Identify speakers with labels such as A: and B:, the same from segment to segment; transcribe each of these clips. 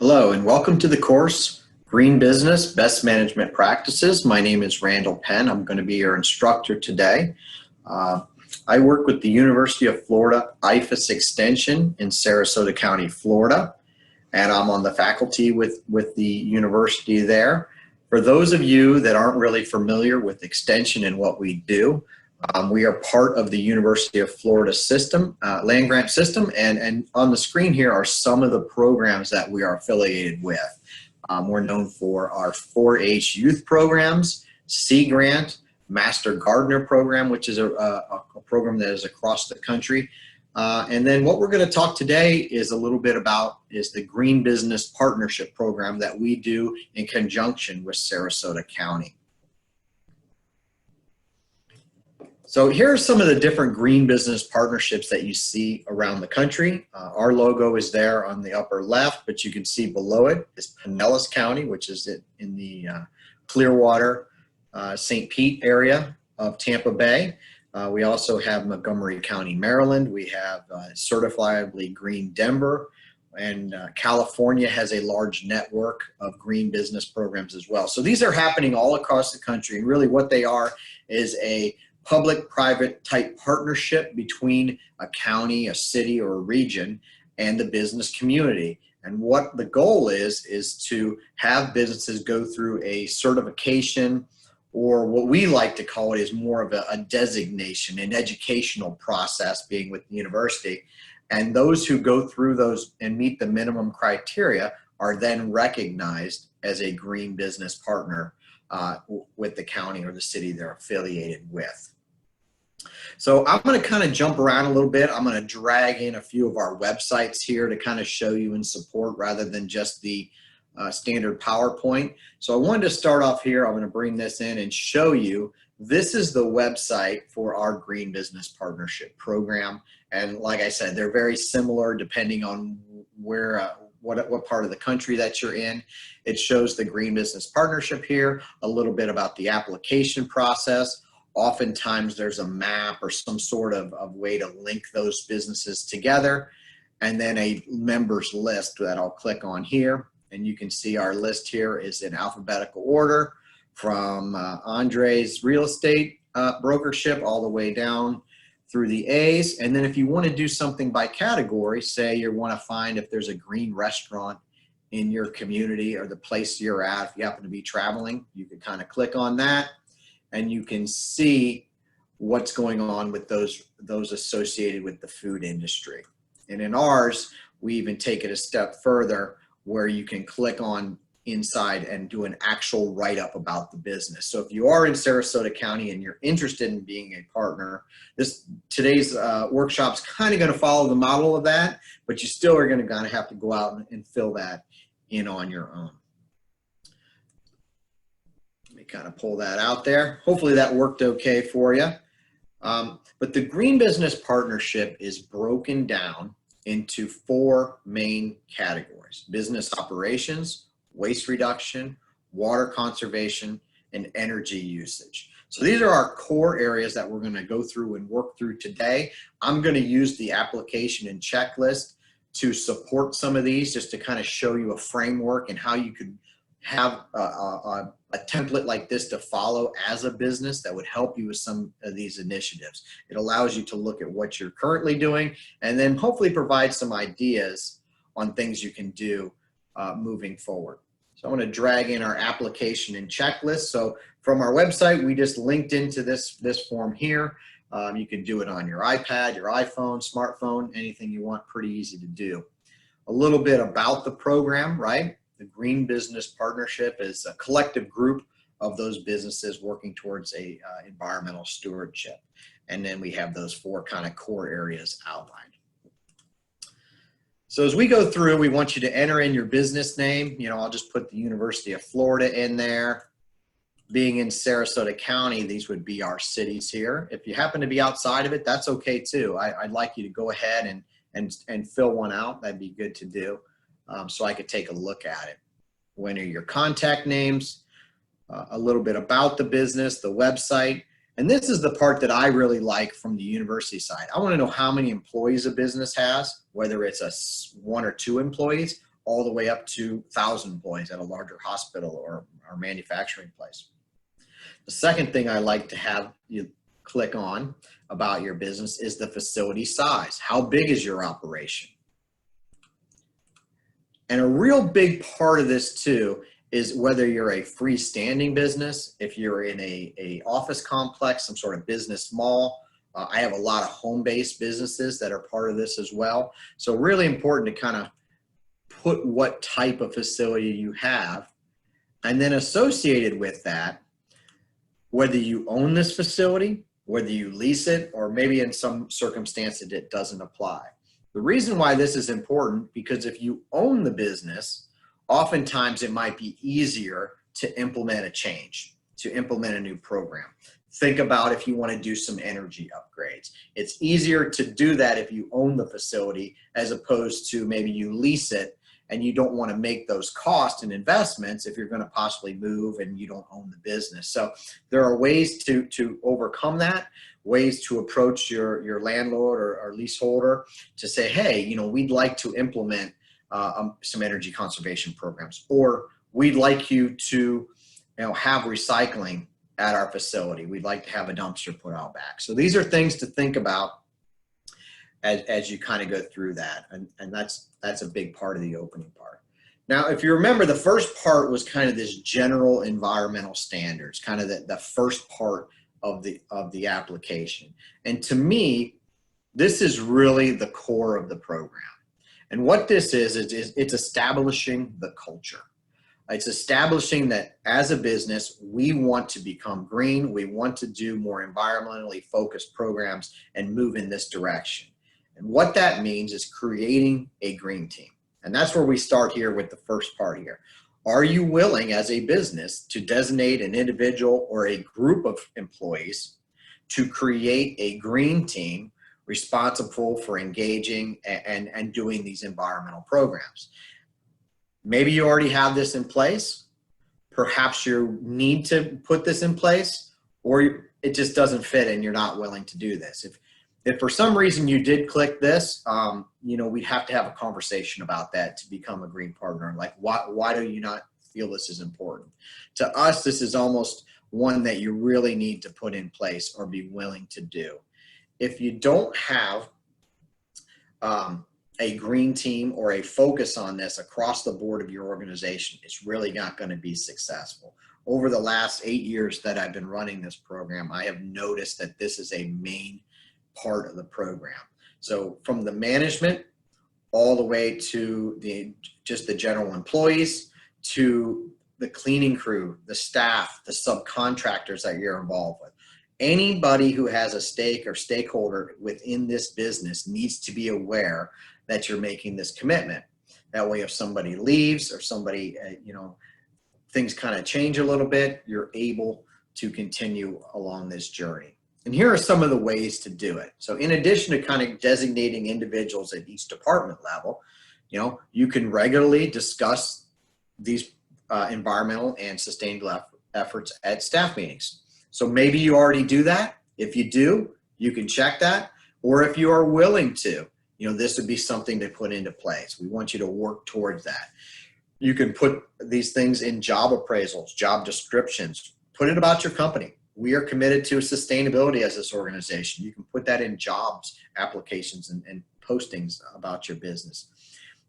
A: Hello and welcome to the course, Green Business Best Management Practices. My name is Randall Penn. I'm going to be your instructor today. I work with the University of Florida IFAS Extension in Sarasota County, Florida, and I'm on the faculty with the university there. For those of you that aren't really familiar with Extension and what we do, we are part of the University of Florida system, land grant system, and on the screen here are some of the programs that we are affiliated with. We're known for our 4-H youth programs, Sea Grant, Master Gardener program, which is a program that is across the country. And then what we're going to talk today is a little bit about the Green Business Partnership program that we do in conjunction with Sarasota County. So here are some of the different green business partnerships that you see around the country. Our logo is there on the upper left, but you can see below it is Pinellas County, which is in the Clearwater, St. Pete area of Tampa Bay. We also have Montgomery County, Maryland. We have Certifiably Green Denver, and California has a large network of green business programs as well. So these are happening all across the country, and really what they are is a public-private type partnership between a county, a city, or a region and the business community. And what the goal is to have businesses go through a certification, or what we like to call it is more of a designation, an educational process being with the university. And those who go through those and meet the minimum criteria are then recognized as a green business partner with the county or the city they're affiliated with. So I'm going to kind of jump around a little bit. I'm going to drag in a few of our websites here to kind of show you in support rather than just the standard PowerPoint. So I wanted to start off here. I'm going to bring this in and show you this is the website for our Green Business Partnership program. And like I said, they're very similar depending on where what part of the country that you're in. It shows the Green Business Partnership here, a little bit about the application process. Oftentimes there's a map or some sort of way to link those businesses together, and then a members list that I'll click on here. And you can see our list here is in alphabetical order from Andre's real estate brokership all the way down through the A's. And then if you want to do something by category, say you want to find if there's a green restaurant in your community or the place you're at, if you happen to be traveling, you can kind of click on that and you can see what's going on with those associated with the food industry. And in ours, we even take it a step further where you can click on inside and do an actual write-up about the business. So if you are in Sarasota County and you're interested in being a partner, today's workshop's kind of going to follow the model of that, but you still are going to have to go out and fill that in on your own. Let me kind of pull that out there. Hopefully that worked okay for you. But the Green Business Partnership is broken down into 4 main categories: business operations, waste reduction, water conservation, and energy usage. So these are our core areas that we're going to go through and work through today. I'm going to use the application and checklist to support some of these, just to kind of show you a framework and how you could have a template like this to follow as a business that would help you with some of these initiatives. It allows you to look at what you're currently doing and then hopefully provide some ideas on things you can do moving forward. So I'm going to drag in our application and checklist. So from our website, we just linked into this form here. You can do it on your iPad, your iPhone, smartphone, anything you want, pretty easy to do. A little bit about the program, right? The Green Business Partnership is a collective group of those businesses working towards a environmental stewardship. And then we have those 4 kind of core areas outlined. So as we go through, we want you to enter in your business name. You know, I'll just put the University of Florida in there. Being in Sarasota County, these would be our cities here. If you happen to be outside of it, that's okay too. I'd like you to go ahead and fill one out. That'd be good to do. So I could take a look at it. When are your contact names, a little bit about the business, the website, and this is the part that I really like from the university side. I want to know how many employees a business has, whether it's 1 or 2 employees, all the way up to 1,000 employees at a larger hospital or manufacturing place. The second thing I like to have you click on about your business is the facility size. How big is your operation? And a real big part of this too is whether you're a freestanding business, if you're in a office complex, some sort of business mall. I have a lot of home-based businesses that are part of this as well. So really important to kind of put what type of facility you have, and then associated with that, whether you own this facility, whether you lease it, or maybe in some circumstances it doesn't apply. The reason why this is important, because if you own the business, oftentimes it might be easier to implement a change, to implement a new program. Think about if you want to do some energy upgrades. It's easier to do that if you own the facility as opposed to maybe you lease it and you don't want to make those costs and investments if you're going to possibly move and you don't own the business. So there are ways to overcome that, ways to approach your landlord or leaseholder to say, hey, you know, we'd like to implement some energy conservation programs, or we'd like you to, have recycling at our facility. We'd like to have a dumpster put out back. So these are things to think about as you kind of go through that. And that's a big part of the opening part. Now, if you remember, the first part was kind of this general environmental standards, kind of the first part of the application. And to me, this is really the core of the program. And what this is it's establishing the culture. It's establishing that as a business, we want to become green. We want to do more environmentally focused programs and move in this direction. And what that means is creating a green team. And that's where we start here with the first part here. Are you willing as a business to designate an individual or a group of employees to create a green team responsible for engaging and doing these environmental programs? Maybe you already have this in place. Perhaps you need to put this in place, or it just doesn't fit and you're not willing to do this. If for some reason you did click this, we'd have to have a conversation about that to become a green partner. Like, why do you not feel this is important? To us, this is almost one that you really need to put in place or be willing to do. If you don't have a green team or a focus on this across the board of your organization, it's really not going to be successful. Over the last 8 years that I've been running this program, I have noticed that this is a main part of the program. So from the management all the way to just the general employees, to the cleaning crew, the staff, the subcontractors that you're involved with. Anybody who has a stake or stakeholder within this business needs to be aware that you're making this commitment. That way, if somebody leaves or somebody, things kind of change a little bit, you're able to continue along this journey. And here are some of the ways to do it. So in addition to kind of designating individuals at each department level, you can regularly discuss these environmental and sustainable efforts at staff meetings. So maybe you already do that. If you do, you can check that. Or if you are willing to, this would be something to put into place. We want you to work towards that. You can put these things in job appraisals, job descriptions, put it about your company. We are committed to sustainability as this organization. You can put that in jobs applications and postings about your business.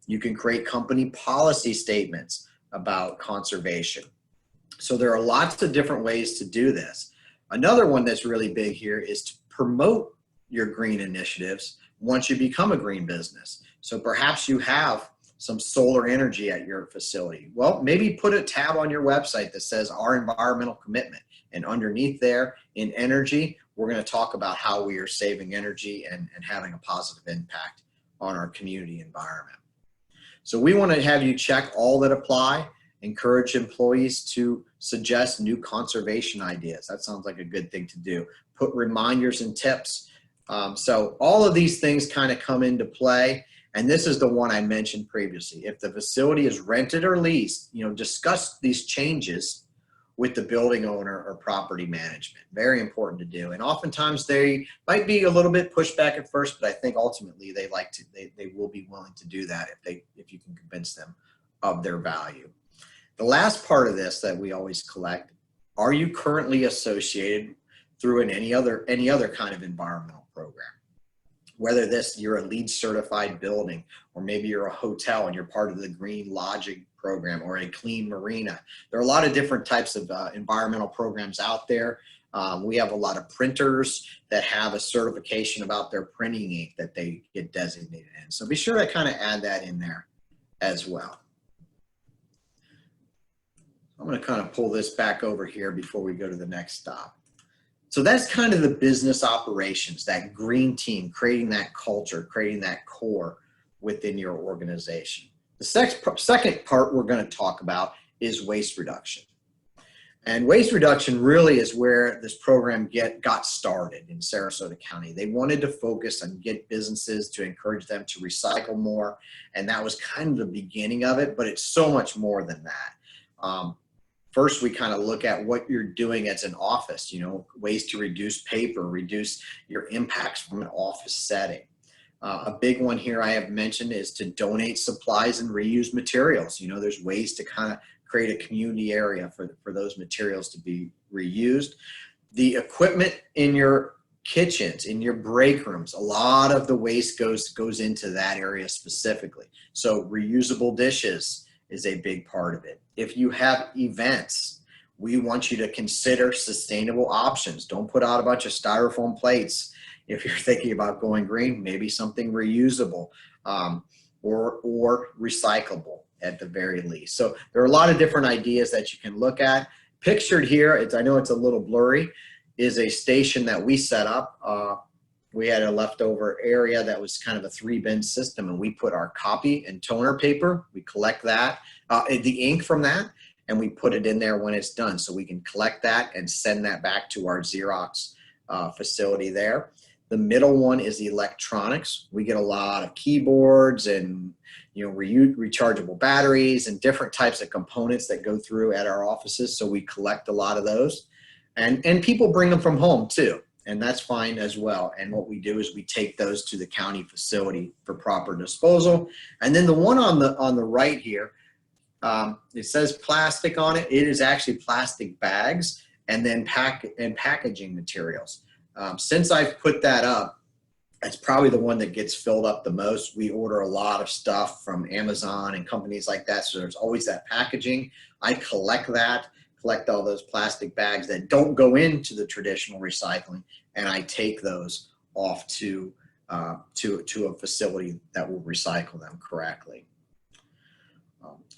A: You can create company policy statements about conservation. So there are lots of different ways to do this. Another one that's really big here is to promote your green initiatives once you become a green business. So perhaps you have some solar energy at your facility. Well, maybe put a tab on your website that says our environmental commitment. And underneath there in energy, we're going to talk about how we are saving energy and having a positive impact on our community environment. So we want to have you check all that apply, encourage employees to suggest new conservation ideas. That sounds like a good thing to do. Put reminders and tips. So all of these things kind of come into play. And this is the one I mentioned previously. If the facility is rented or leased, discuss these changes with the building owner or property management. Very important to do. And oftentimes they might be a little bit pushed back at first, but I think ultimately they will be willing to do that if you can convince them of their value. The last part of this that we always collect, are you currently associated through any other kind of environmental program? Whether you're a LEED certified building, or maybe you're a hotel and you're part of the green lodging program, or a clean marina. There are a lot of different types of environmental programs out there. We have a lot of printers that have a certification about their printing ink that they get designated in. So be sure to kind of add that in there as well. I'm going to kind of pull this back over here before we go to the next stop. So that's kind of the business operations, that green team, creating that culture, creating that core within your organization. The second part we're going to talk about is waste reduction. And waste reduction really is where this program got started in Sarasota County. They wanted to focus and get businesses to encourage them to recycle more. And that was kind of the beginning of it, but it's so much more than that. First, we kind of look at what you're doing as an office, ways to reduce paper, reduce your impacts from an office setting. A big one here I have mentioned is to donate supplies and reuse materials. There's ways to kind of create a community area for those materials to be reused. The equipment in your kitchens, in your break rooms, a lot of the waste goes into that area specifically. So reusable dishes is a big part of it. If you have events, we want you to consider sustainable options. Don't put out a bunch of styrofoam plates. If you're thinking about going green, maybe something reusable or recyclable at the very least. So there are a lot of different ideas that you can look at. Pictured here, I know it's a little blurry, is a station that we set up. We had a leftover area that was kind of a 3-bin system, and we put our copy and toner paper, we collect that, the ink from that, and we put it in there when it's done. So we can collect that and send that back to our Xerox facility there. The middle one is the electronics. We get a lot of keyboards and rechargeable batteries and different types of components that go through at our offices. So we collect a lot of those, and people bring them from home too. And that's fine as well. And what we do is we take those to the county facility for proper disposal. And then the one on the right here, it says plastic on it. It is actually plastic bags and then packaging materials. Since I've put that up, that's probably the one that gets filled up the most. We order a lot of stuff from Amazon and companies like that. So there's always that packaging. I collect all those plastic bags that don't go into the traditional recycling, and I take those off to a facility that will recycle them correctly.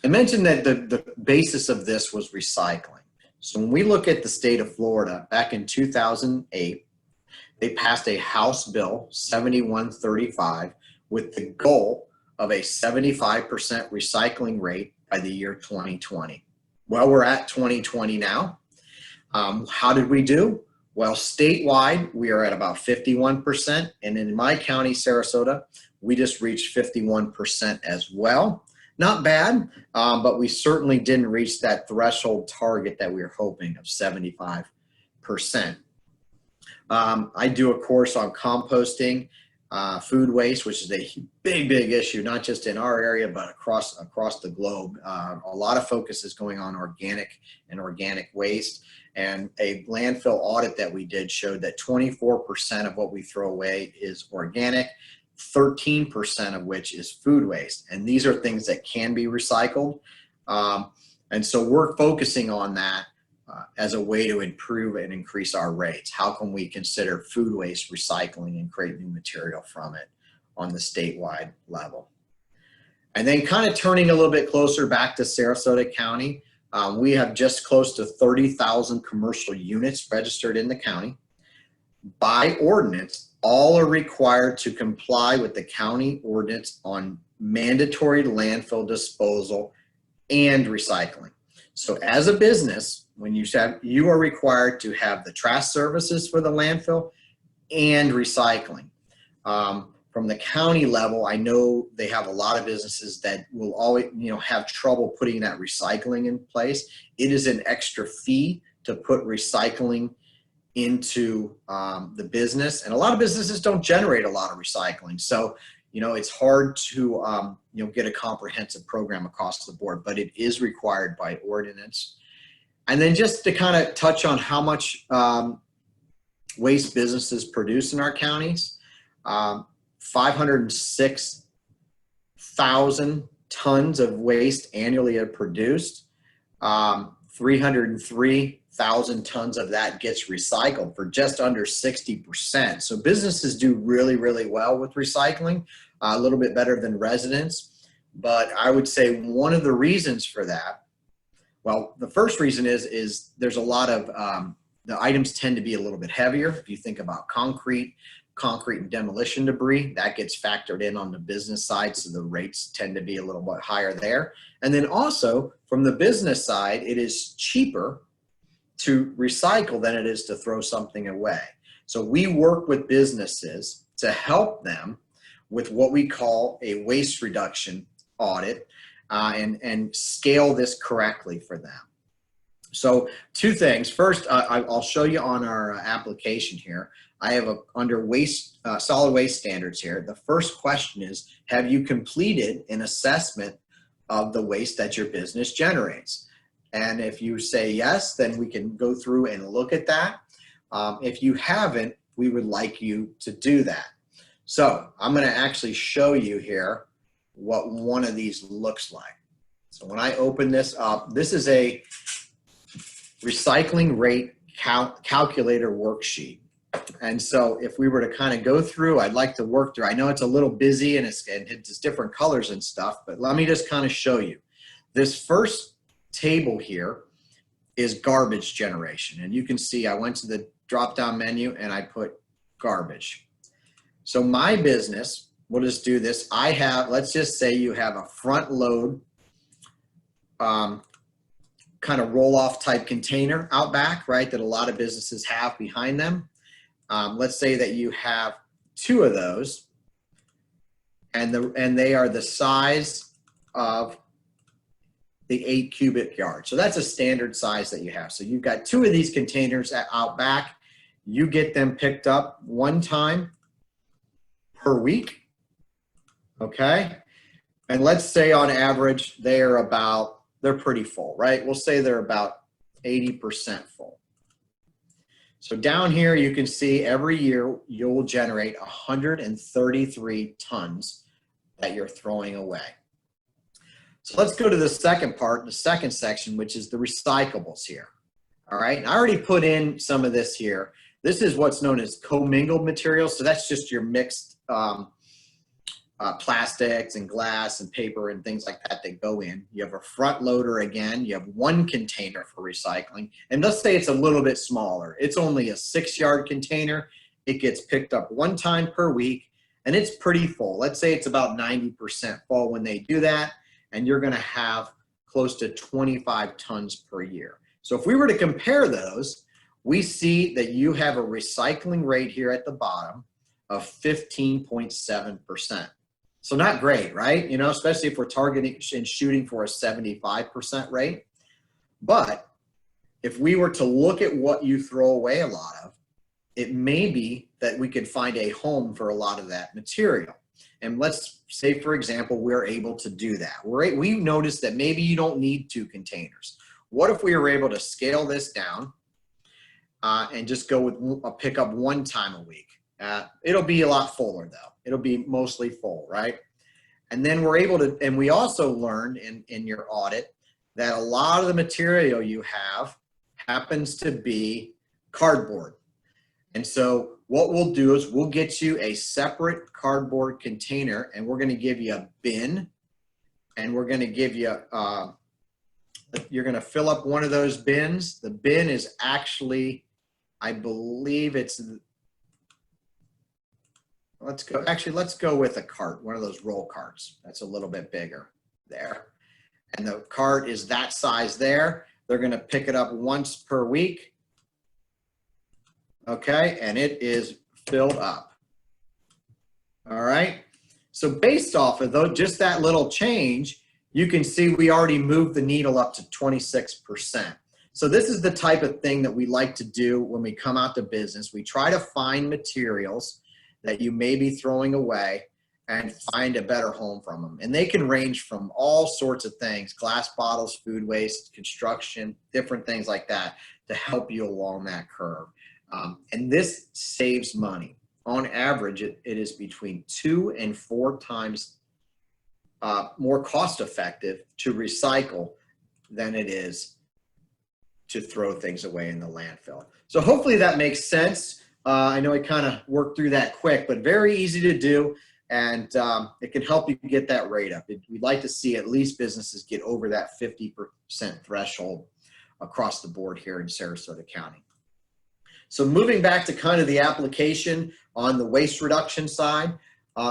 A: I mentioned that the basis of this was recycling. So when we look at the state of Florida, back in 2008, they passed a House Bill 7135 with the goal of a 75% recycling rate by the year 2020. Well, we're at 2020 now. How did we do? Well, statewide, we are at about 51%. And in my county, Sarasota, we just reached 51% as well. Not bad, but we certainly didn't reach that threshold target that we were hoping of 75%. I do a course on composting food waste, which is a big issue, not just in our area, but across the globe. A lot of focus is going on organic waste. And a landfill audit that we did showed that 24% of what we throw away is organic, 13% of which is food waste. And these are things that can be recycled. And so we're focusing on that as a way to improve and increase our rates. How can we consider food waste recycling and create new material from it on the statewide level? And then kind of turning a little bit closer back to Sarasota County, we have just close to 30,000 commercial units registered in the county. By ordinance, all are required to comply with the county ordinance on mandatory landfill disposal and recycling. So as a business, when you are required to have the trash services for the landfill and recycling. From the county level, I know they have a lot of businesses that will always, have trouble putting that recycling in place. It is an extra fee to put recycling into the business, and a lot of businesses don't generate a lot of recycling. So, it's hard to, get a comprehensive program across the board, but it is required by ordinance. And then just to kind of touch on how much waste businesses produce in our counties, 506,000 tons of waste annually are produced. 303,000 tons of that gets recycled for just under 60%. So businesses do really, really well with recycling, a little bit better than residents. But I would say one of the reasons for that, well, the first reason is there's a lot of, the items tend to be a little bit heavier. If you think about concrete and demolition debris, that gets factored in on the business side, so the rates tend to be a little bit higher there. And then also from the business side, it is cheaper to recycle than it is to throw something away. So we work with businesses to help them with what we call a waste reduction audit and scale this correctly for them. So two things. First, I'll show you on our application here. I have under solid waste standards here. The first question is, have you completed an assessment of the waste that your business generates? And if you say yes, then we can go through and look at that. If you haven't, we would like you to do that. So I'm going to actually show you here what one of these looks like. So when I open this up, this is a recycling rate calculator worksheet. And so if we were to kind of go through, I'd like to work through, I know it's a little busy and it's different colors and stuff, but let me just kind of show you. This first table here is garbage generation. And you can see I went to the drop-down menu and I put garbage. So my business, we'll just do this. I have, let's just say you have a front load kind of roll-off type container out back, right, that a lot of businesses have behind them. Let's say that you have 2 of those, and they are the size of the 8 cubic yards. So that's a standard size that you have. So you've got 2 of these containers out back. You get them picked up 1 time per week, okay? And let's say on average they're pretty full, right? We'll say they're about 80% full. So down here you can see every year you'll generate 133 tons that you're throwing away. So let's go to the second part, the second section, which is the recyclables here. All right, and I already put in some of this here. This is what's known as commingled materials. So that's just your mixed plastics and glass and paper and things like that that go in. You have a front loader again. You have 1 container for recycling. And let's say it's a little bit smaller. It's only a 6-yard container. It gets picked up 1 time per week and it's pretty full. Let's say it's about 90% full when they do that. And you're going to have close to 25 tons per year. So if we were to compare those, we see that you have a recycling rate here at the bottom of 15.7%. So not great, right? Especially if we're targeting and shooting for a 75% rate. But if we were to look at what you throw away a lot of, it may be that we could find a home for a lot of that material. And let's say, for example, we're able to do that. We noticed that maybe you don't need 2 containers. What if we were able to scale this down and just go with a pickup 1 time a week? It'll be a lot fuller though. It'll be mostly full, right? And then we're able to, and we also learned in your audit that a lot of the material you have happens to be cardboard. And so what we'll do is we'll get you a separate cardboard container and we're going to give you a bin and we're going to give you, you're going to fill up one of those bins. The bin is actually, I believe it's, let's go with a cart, one of those roll carts. That's a little bit bigger there. And the cart is that size there. They're going to pick it up once per week. Okay, and it is filled up. All right. So based off of though, just that little change, you can see we already moved the needle up to 26%. So this is the type of thing that we like to do when we come out to business. We try to find materials that you may be throwing away and find a better home from them. And they can range from all sorts of things, glass bottles, food waste, construction, different things like that to help you along that curve. And this saves money. On average, it is between 2 and 4 times more cost effective to recycle than it is to throw things away in the landfill. So hopefully that makes sense. I know I kind of worked through that quick, but very easy to do. And it can help you get that rate up. We'd like to see at least businesses get over that 50% threshold across the board here in Sarasota County. So moving back to kind of the application on the waste reduction side,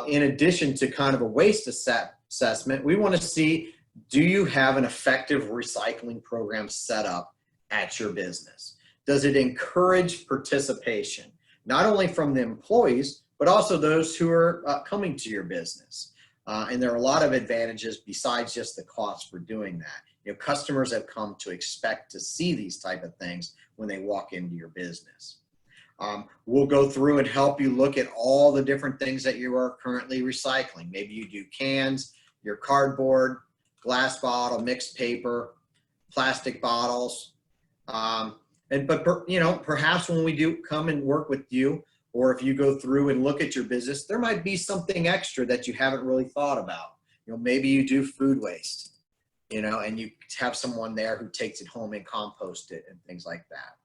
A: in addition to kind of a waste assessment, we want to see, do you have an effective recycling program set up at your business? Does it encourage participation, not only from the employees, but also those who are coming to your business? And there are a lot of advantages besides just the cost for doing that. You know, customers have come to expect to see these type of things when they walk into your business. We'll go through and help you look at all the different things that you are currently recycling. Maybe you do cans, your cardboard, glass bottle, mixed paper, plastic bottles. But you know, perhaps when we do come and work with you, or if you go through and look at your business, there might be something extra that you haven't really thought about. You know, maybe you do food waste, you know, and you have someone there who takes it home and composts it and things like that.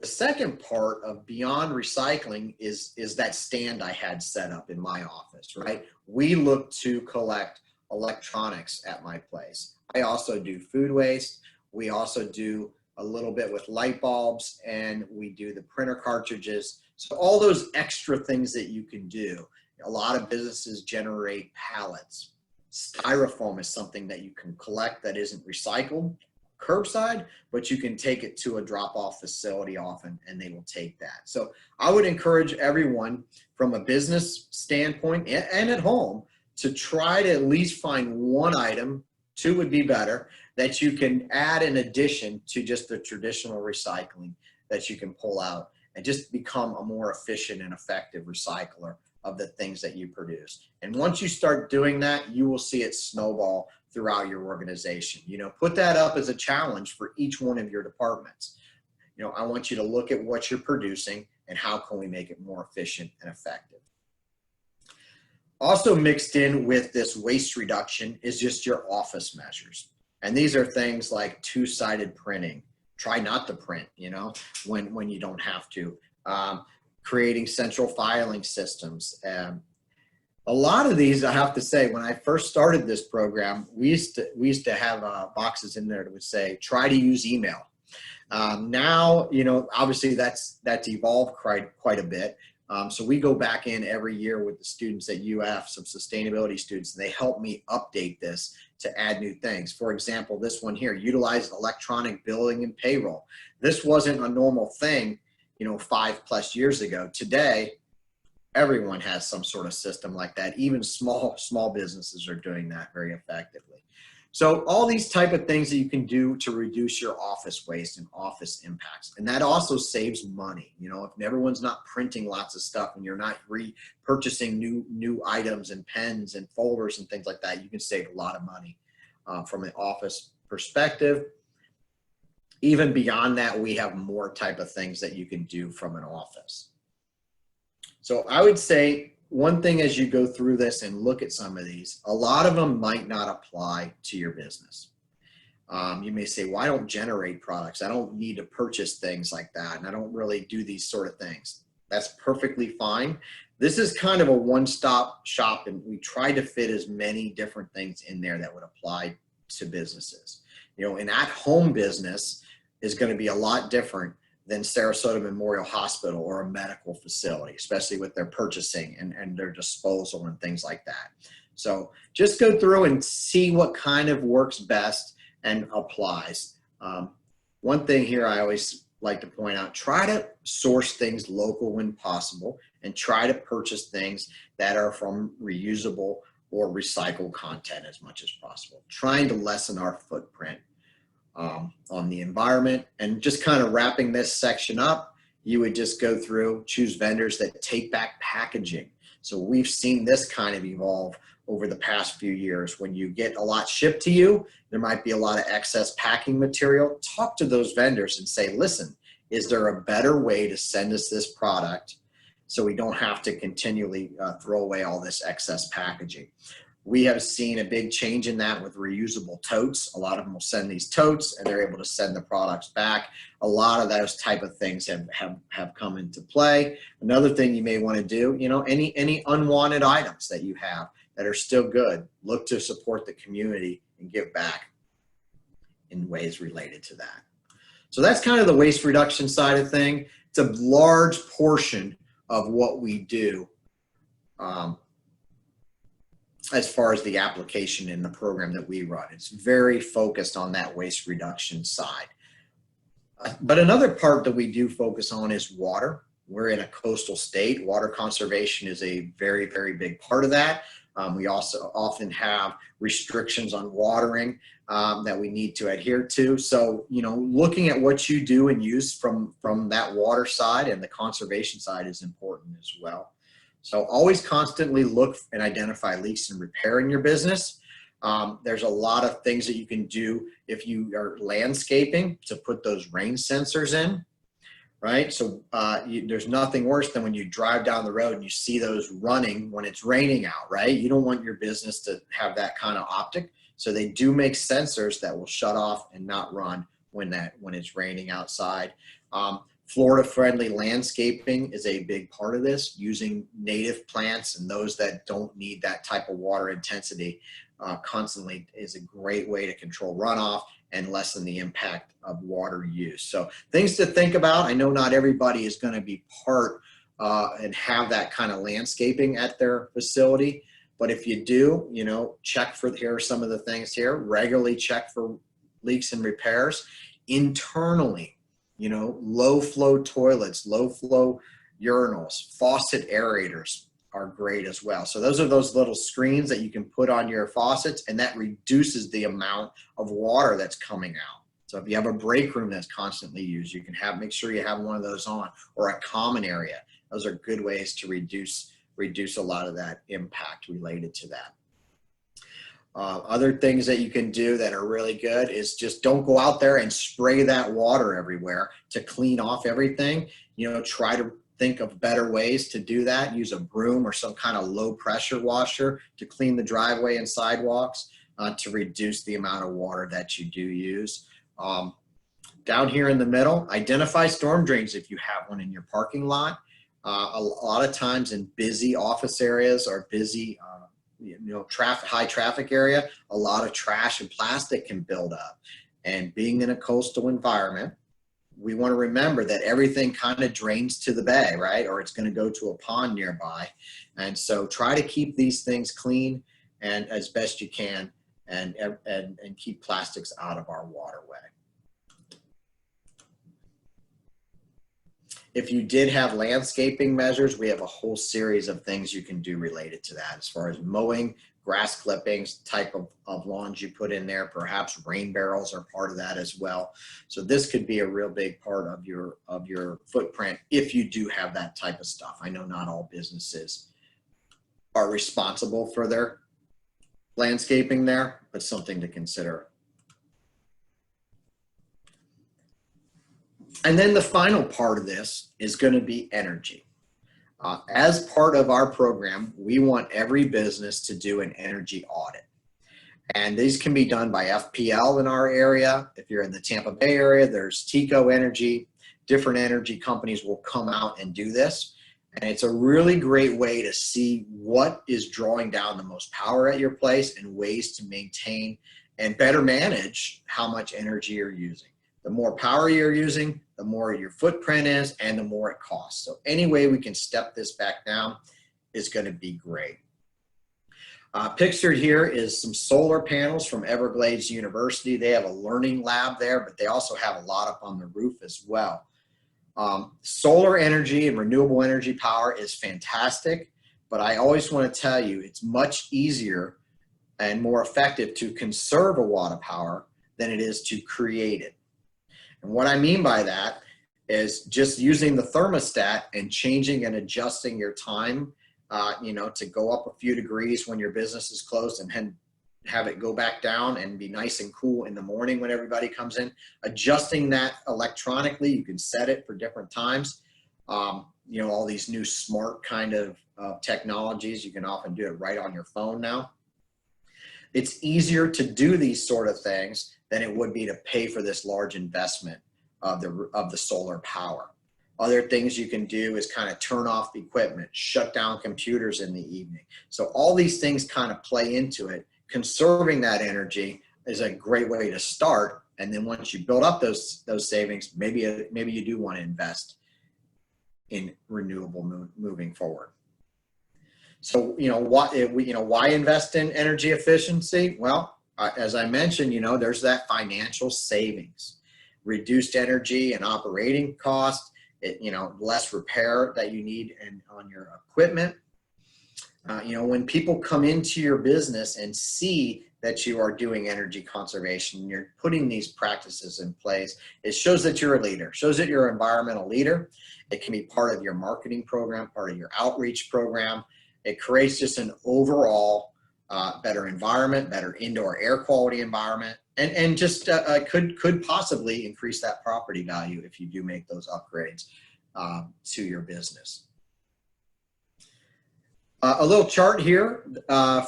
A: The second part of beyond recycling is that stand I had set up in my office, right? We look to collect electronics at my place. I also do food waste. We also do a little bit with light bulbs, and we do the printer cartridges. So all those extra things that you can do. A lot of businesses generate pallets. Styrofoam is something that you can collect that isn't recycled curbside, but you can take it to a drop-off facility often, and they will take that. So I would encourage everyone from a business standpoint and at home to try to at least find one item, 2 would be better, that you can add in addition to just the traditional recycling that you can pull out and just become a more efficient and effective recycler of the things that you produce. And once you start doing that, you will see it snowball throughout your organization. You know, put that up as a challenge for each one of your departments. You know, I want you to look at what you're producing and how can we make it more efficient and effective. Also mixed in with this waste reduction is just your office measures. And these are things like 2-sided printing. Try not to print, you know, when you don't have to. Creating central filing systems. A lot of these, I have to say, when I first started this program, we used to have boxes in there that would say, try to use email. Now, you know, obviously that's evolved quite a bit. So we go back in every year with the students at UF, some sustainability students, and they help me update this to add new things. For example, this one here, utilize electronic billing and payroll. This wasn't a normal thing, you know, 5+ years ago. Today, everyone has some sort of system like that. Even small businesses are doing that very effectively. So all these type of things that you can do to reduce your office waste and office impacts. And that also saves money. You know, if everyone's not printing lots of stuff and you're not repurchasing new items and pens and folders and things like that, you can save a lot of money from an office perspective. Even beyond that, we have more type of things that you can do from an office. So I would say one thing as you go through this and look at some of these, a lot of them might not apply to your business. You may say, well, I don't generate products. I don't need to purchase things like that. And I don't really do these sort of things. That's perfectly fine. This is kind of a one-stop shop, and we try to fit as many different things in there that would apply to businesses. You know, an at-home business is going to be a lot different than Sarasota Memorial Hospital or a medical facility, especially with their purchasing and their disposal and things like that. So just go through and see what kind of works best and applies. One thing here I always like to point out, try to source things local when possible, and try to purchase things that are from reusable or recycled content as much as possible, trying to lessen our footprint on the environment. And just kind of wrapping this section up, you would just go through, choose vendors that take back packaging. So we've seen this kind of evolve over the past few years. When you get a lot shipped to you, there might be a lot of excess packing material. Talk to those vendors and say, listen, is there a better way to send us this product so we don't have to continually throw away all this excess packaging? We have seen a big change in that with reusable totes. A lot of them will send these totes and they're able to send the products back. A lot of those type of things have come into play. Another thing you may want to do, you know, any unwanted items that you have that are still good, look to support the community and give back in ways related to that. So that's kind of the waste reduction side of thing. It's a large portion of what we do as far as the application in the program that we run. It's very focused on that waste reduction side. But another part that we do focus on is water. We're in a coastal state. Water conservation is a very, very big part of that. We also often have restrictions on watering that we need to adhere to. So, you know, looking at what you do and use from that water side and the conservation side is important as well. So always constantly look and identify leaks and repair in your business. There's a lot of things that you can do if you are landscaping to put those rain sensors in, right? So there's nothing worse than when you drive down the road and you see those running when it's raining out, right? You don't want your business to have that kind of optic. So they do make sensors that will shut off and not run when it's raining outside. Florida-friendly landscaping is a big part of this, using native plants and those that don't need that type of water intensity constantly is a great way to control runoff and lessen the impact of water use. So things to think about. I know not everybody is going to be part and have that kind of landscaping at their facility, but if you do, you know, check for, here are some of the things here, regularly check for leaks and repairs. Internally, you know, low flow toilets, low flow urinals, faucet aerators are great as well. So those are those little screens that you can put on your faucets, and that reduces the amount of water that's coming out. So if you have a break room that's constantly used, you can make sure you have one of those on, or a common area. Those are good ways to reduce a lot of that impact related to that. Other things that you can do that are really good is just don't go out there and spray that water everywhere to clean off everything. You know, try to think of better ways to do that. Use a broom or some kind of low pressure washer to clean the driveway and sidewalks to reduce the amount of water that you do use. Down here in the middle, identify storm drains if you have one in your parking lot. A lot of times in busy office areas or busy high traffic area, a lot of trash and plastic can build up. And being in a coastal environment, we want to remember that everything kind of drains to the bay, right? Or it's going to go to a pond nearby. And so try to keep these things clean and as best you can, and keep plastics out of our waterway. If you did have landscaping measures, we have a whole series of things you can do related to that, as far as mowing, grass clippings, type of lawns you put in there. Perhaps rain barrels are part of that as well. So this could be a real big part of your footprint if you do have that type of stuff. I know not all businesses are responsible for their landscaping there, but something to consider. And then the final part of this is going to be energy. As part of our program, we want every business to do an energy audit. And these can be done by FPL in our area. If you're in the Tampa Bay area, there's Tico Energy. Different energy companies will come out and do this. And it's a really great way to see what is drawing down the most power at your place and ways to maintain and better manage how much energy you're using. The more power you're using, the more your footprint is, and the more it costs. So any way we can step this back down is going to be great. Pictured here is some solar panels from Everglades University. They have a learning lab there, but they also have a lot up on the roof as well. Solar energy and renewable energy power is fantastic, but I always want to tell you it's much easier and more effective to conserve a watt of power than it is to create it. And what I mean by that is just using the thermostat and changing and adjusting your time, to go up a few degrees when your business is closed and have it go back down and be nice and cool in the morning when everybody comes in. Adjusting that electronically, you can set it for different times. All these new smart kind of technologies, you can often do it right on your phone now. It's easier to do these sort of things than it would be to pay for this large investment of the solar power. Other things you can do is kind of turn off the equipment, shut down computers in the evening. So all these things kind of play into it. Conserving that energy is a great way to start. And then once you build up those savings, maybe you do want to invest in renewable moving forward. So, why invest in energy efficiency? Well, as I mentioned, there's that financial savings, reduced energy and operating costs, less repair that you need on your equipment. When people come into your business and see that you are doing energy conservation, you're putting these practices in place, it shows that you're a leader, shows that you're an environmental leader. It can be part of your marketing program, part of your outreach program. It creates just an overall better environment, better indoor air quality environment, and just could possibly increase that property value if you do make those upgrades to your business. A little chart here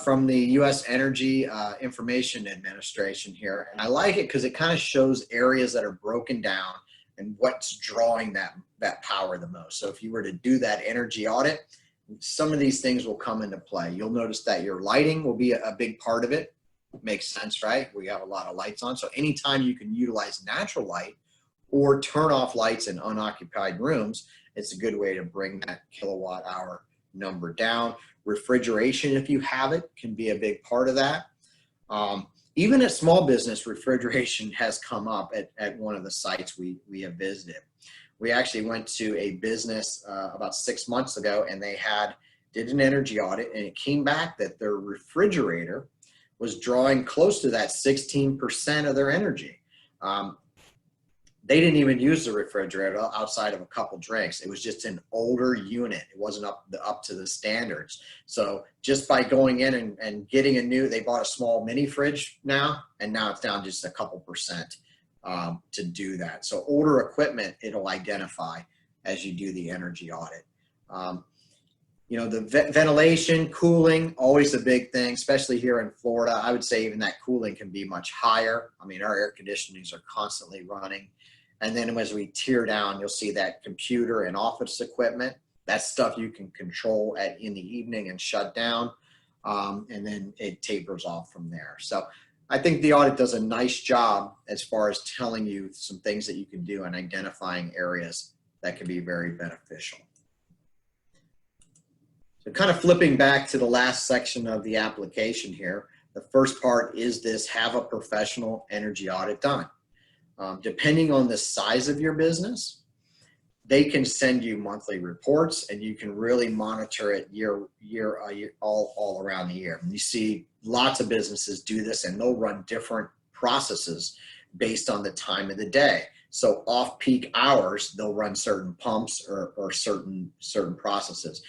A: from the U.S. Energy Information Administration here, and I like it because it kind of shows areas that are broken down and what's drawing that power the most. So if you were to do that energy audit, some of these things will come into play. You'll notice that your lighting will be a big part of it. Makes sense, right? We have a lot of lights on. So anytime you can utilize natural light or turn off lights in unoccupied rooms, it's a good way to bring that kilowatt hour number down. Refrigeration, if you have it, can be a big part of that. Even at small business, refrigeration has come up at one of the sites we have visited. We actually went to a business about 6 months ago, and they did an energy audit, and it came back that their refrigerator was drawing close to that 16% of their energy. They didn't even use the refrigerator outside of a couple drinks. It was just an older unit. It wasn't up to the standards. So just by going in and getting they bought a small mini fridge now, and now it's down just a couple percent to do that. So older equipment, it'll identify as you do the energy audit. The ventilation, cooling, always a big thing, especially here in Florida. I would say even that cooling can be much higher. I mean, our air conditionings are constantly running. And then as we tear down, you'll see that computer and office equipment. That's stuff you can control in the evening and shut down. And then it tapers off from there. So I think the audit does a nice job as far as telling you some things that you can do and identifying areas that can be very beneficial. So kind of flipping back to the last section of the application here, the first part is this: have a professional energy audit done. Depending on the size of your business, they can send you monthly reports, and you can really monitor it all around the year. And you see lots of businesses do this, and they'll run different processes based on the time of the day. So off-peak hours, they'll run certain pumps or certain processes.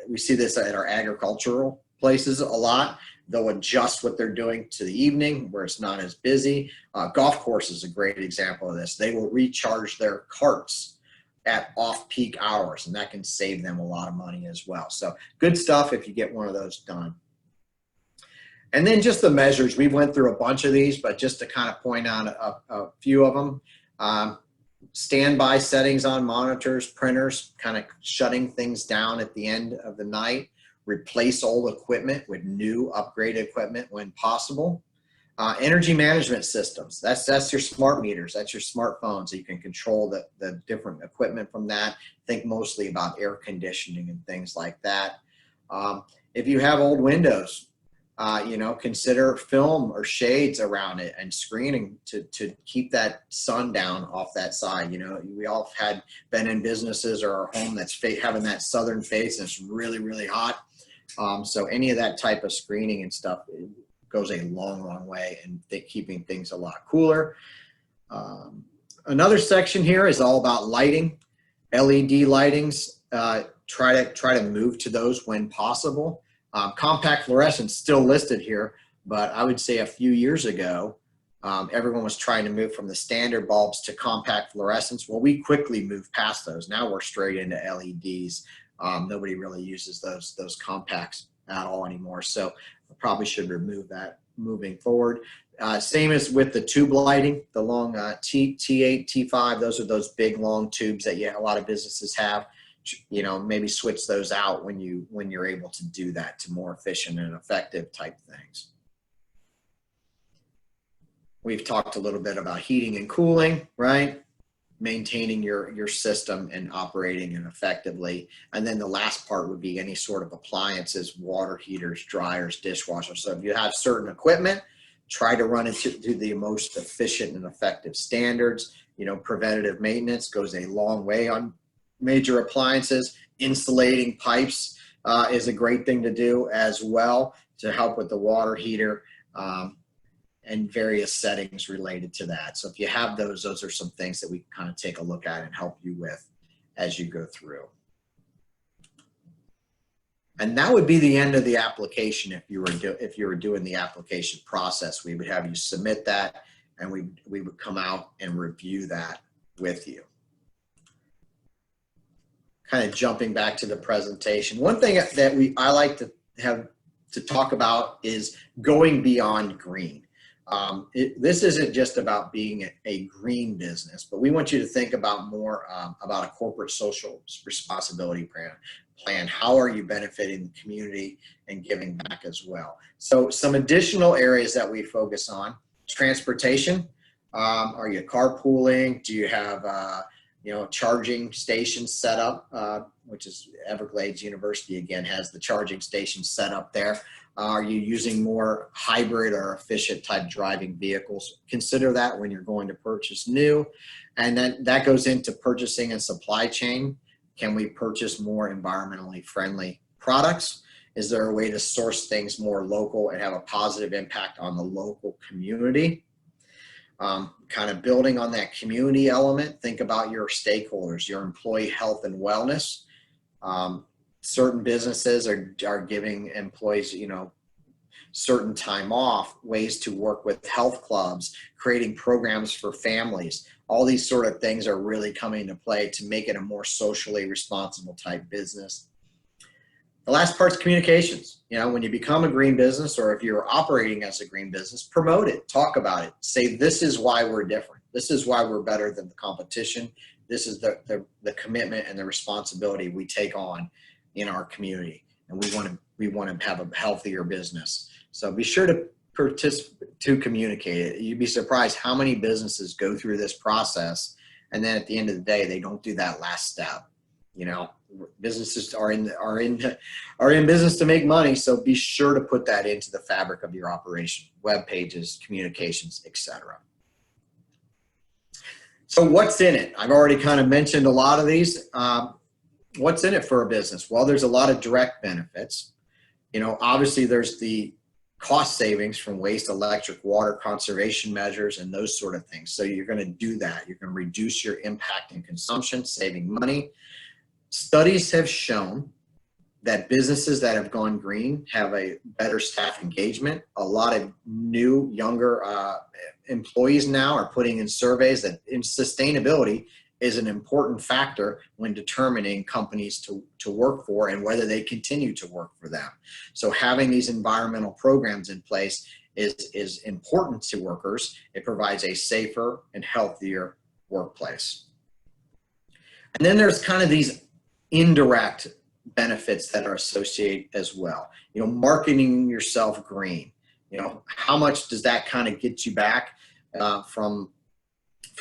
A: We see this at our agricultural places a lot. They'll adjust what they're doing to the evening where it's not as busy. Golf course is a great example of this. They will recharge their carts at off-peak hours, and that can save them a lot of money as well. So good stuff if you get one of those done. And then just the measures. We went through a bunch of these, but just to kind of point out a few of them. Standby settings on monitors, printers, kind of shutting things down at the end of the night. Replace old equipment with new upgraded equipment when possible. Energy management systems, that's your smart meters, that's your smartphones, so you can control the different equipment from that. Think mostly about air conditioning and things like that. If you have old windows, consider film or shades around it and screening to keep that sun down off that side. We all have been in businesses or our home that's having that southern face and it's really, really hot. So any of that type of screening and stuff goes a long, long way in keeping things a lot cooler. Another section here is all about lighting. LED lightings, try to move to those when possible. Compact fluorescence still listed here, but I would say a few years ago, everyone was trying to move from the standard bulbs to compact fluorescence. Well, we quickly moved past those. Now we're straight into LEDs. Nobody really uses those compacts at all anymore. So I probably should remove that moving forward. Same as with the tube lighting, the long T8, T5, those are those big long tubes that a lot of businesses have. Maybe switch those out when you're able to do that to more efficient and effective type things. We've talked a little bit about heating and cooling, right? Maintaining your system and operating it effectively. And then the last part would be any sort of appliances, water heaters, dryers, dishwashers. So if you have certain equipment, try to run it to the most efficient and effective standards. Preventative maintenance goes a long way on major appliances. Insulating pipes is a great thing to do as well to help with the water heater and various settings related to that. So if you have those are some things that we kind of take a look at and help you with as you go through. And that would be the end of the application. If you were doing the application process, we would have you submit that and we would come out and review that with you. Kind of jumping back to the presentation. One thing that I like to have to talk about is going beyond green. This isn't just about being a green business, but we want you to think about more about a corporate social responsibility plan. How are you benefiting the community and giving back as well? So some additional areas that we focus on: transportation. Are you carpooling? Do you have charging stations set up, which is Everglades University again has the charging stations set up there. Are you using more hybrid or efficient type driving vehicles? Consider that when you're going to purchase new. And then that goes into purchasing and supply chain. Can we purchase more environmentally friendly products? Is there a way to source things more local and have a positive impact on the local community? Kind of building on that community element, think about your stakeholders, your employee health and wellness. Certain businesses are giving employees, certain time off, ways to work with health clubs, creating programs for families. All these sort of things are really coming into play to make it a more socially responsible type business. The last part's communications. When you become a green business, or if you're operating as a green business, promote it, talk about it, say this is why we're different. This is why we're better than the competition. This is the commitment and the responsibility we take on in our community, and we want to have a healthier business. So be sure to communicate it. You'd be surprised how many businesses go through this process, and then at the end of the day, they don't do that last step. Businesses are in business to make money, so be sure to put that into the fabric of your operation: web pages, communications, etc. So what's in it? I've already kind of mentioned a lot of these. What's in it for a business? Well, there's a lot of direct benefits. Obviously there's the cost savings from waste, electric, water conservation measures, and those sort of things. So you're going to do that. You're going to reduce your impact and consumption, saving money. Studies have shown that businesses that have gone green have a better staff engagement. A lot of new, younger employees now are putting in surveys that sustainability is an important factor when determining companies to work for and whether they continue to work for them. So having these environmental programs in place is important to workers. It provides a safer and healthier workplace. And then there's kind of these indirect benefits that are associated as well. Marketing yourself green. How much does that kind of get you back from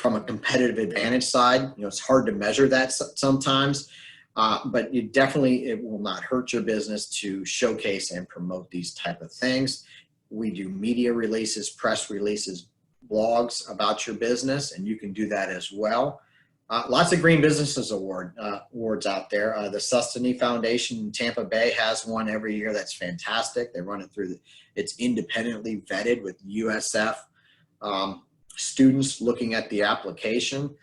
A: a competitive advantage side? It's hard to measure that sometimes, But it will not hurt your business to showcase and promote these type of things. We do media releases, press releases, blogs about your business, and you can do that as well. Lots of Green Businesses awards out there. The Sustany Foundation in Tampa Bay has one every year that's fantastic. They run it through, it's independently vetted with USF students looking at the application.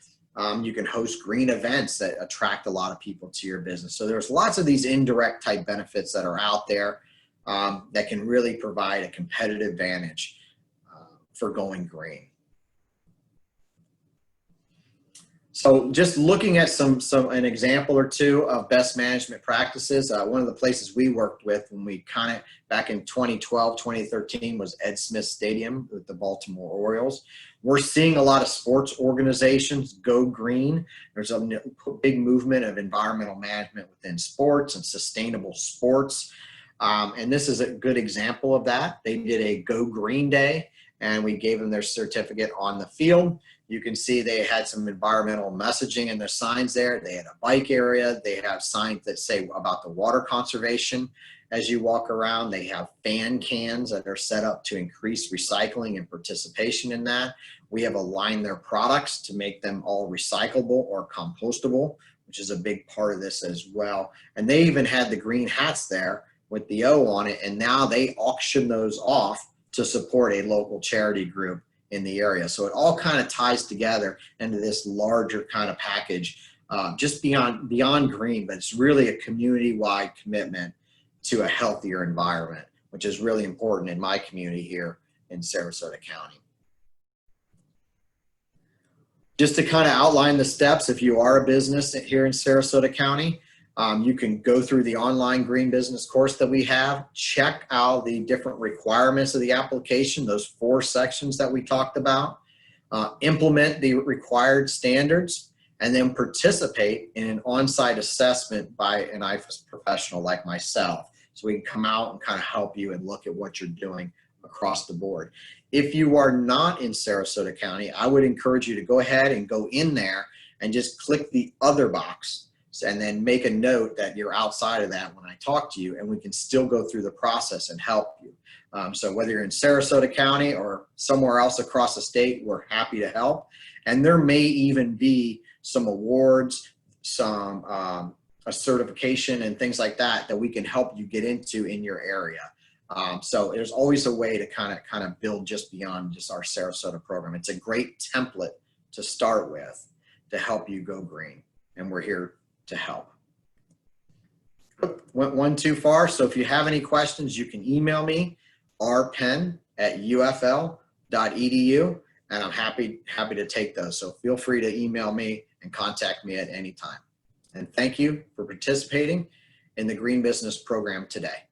A: You can host green events that attract a lot of people to your business. So there's lots of these indirect type benefits that are out there that can really provide a competitive advantage for going green. So just looking at an example or two of best management practices, one of the places we worked with when we back in 2012, 2013 was Ed Smith Stadium with the Baltimore Orioles. We're seeing a lot of sports organizations go green. There's a big movement of environmental management within sports and sustainable sports. And this is a good example of that. They did a Go Green Day and we gave them their certificate on the field. You can see they had some environmental messaging in their signs there. They had a bike area. They have signs that say about the water conservation as you walk around. They have fan cans that are set up to increase recycling and participation in that. We have aligned their products to make them all recyclable or compostable, which is a big part of this as well. And they even had the green hats there with the O on it, and now they auction those off to support a local charity group in the area. So it all kind of ties together into this larger kind of package, just beyond green, but it's really a community-wide commitment to a healthier environment, which is really important in my community here in Sarasota County. Just to kind of outline the steps, if you are a business here in Sarasota County, you can go through the online Green Business course that we have, check out the different requirements of the application, those 4 sections that we talked about, implement the required standards, and then participate in an on-site assessment by an IFAS professional like myself. So we can come out and kind of help you and look at what you're doing across the board. If you are not in Sarasota County, I would encourage you to go ahead and go in there and just click the other box and then make a note that you're outside of that when I talk to you, and we can still go through the process and help you. So whether you're in Sarasota County or somewhere else across the state, we're happy to help. And there may even be some awards, some a certification and things like that that we can help you get into in your area. So there's always a way to kind of build just beyond just our Sarasota program. It's a great template to start with to help you go green, and we're here to help. Went one too far, so if you have any questions, you can email me, rpenn@ufl.edu, and I'm happy to take those. So feel free to email me and contact me at any time. And thank you for participating in the Green Business program today.